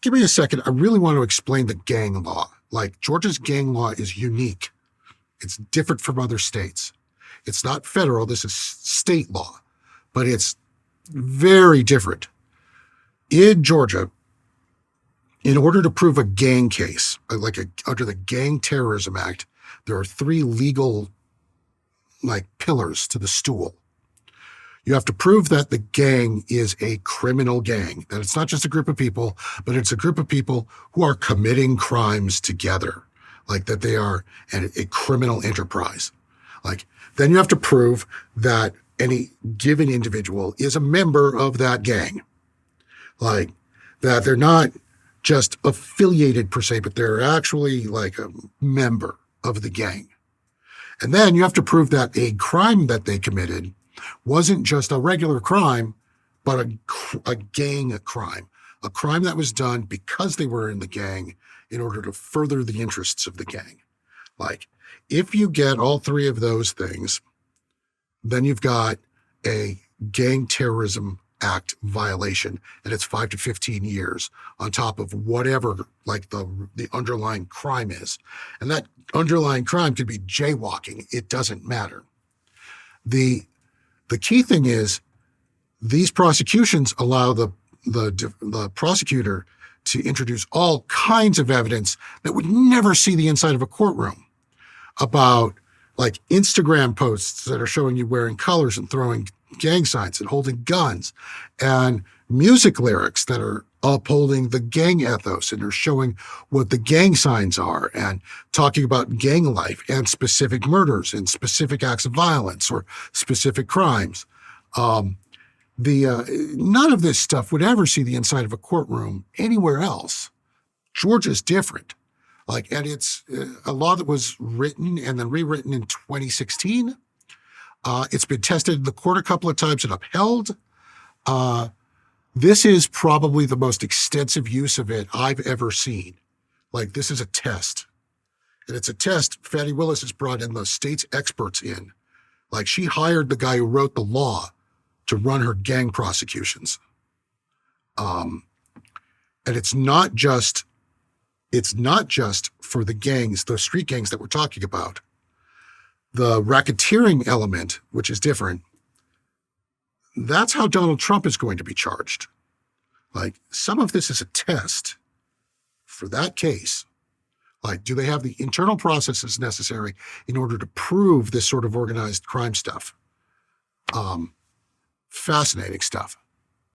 give me a second. I really want to explain the gang law. Like, Georgia's gang law is unique. It's different from other states. It's not federal. This is state law, but it's very different. In Georgia, in order to prove a gang case, under the Gang Terrorism Act, there are three legal pillars to the stool. You have to prove that the gang is a criminal gang, that it's not just a group of people, but it's a group of people who are committing crimes together, that they are a criminal enterprise. Then you have to prove that any given individual is a member of that gang, that they're not just affiliated per se, but they're actually a member of the gang. And then you have to prove that a crime that they committed wasn't just a regular crime, but a gang crime, a crime that was done because they were in the gang in order to further the interests of the gang. If you get all three of those things, then you've got a Gang Terrorism Act violation, and it's 5 to 15 years on top of whatever the underlying crime is. And that underlying crime could be jaywalking. It doesn't matter. The key thing is these prosecutions allow the prosecutor to introduce all kinds of evidence that would never see the inside of a courtroom about Instagram posts that are showing you wearing colors and throwing gang signs and holding guns, and music lyrics that are upholding the gang ethos and are showing what the gang signs are and talking about gang life and specific murders and specific acts of violence or specific crimes. None of this stuff would ever see the inside of a courtroom anywhere else. Georgia's different. And it's a law that was written and then rewritten in 2016. It's been tested in the court a couple of times and upheld. This is probably the most extensive use of it I've ever seen. This is a test. And it's a test Fani Willis has brought in the state's experts in. She hired the guy who wrote the law to run her gang prosecutions. And it's not just for the gangs, the street gangs that we're talking about. The racketeering element, which is different, that's how Donald Trump is going to be charged. Some of this is a test for that case. Do they have the internal processes necessary in order to prove this sort of organized crime stuff? Fascinating stuff.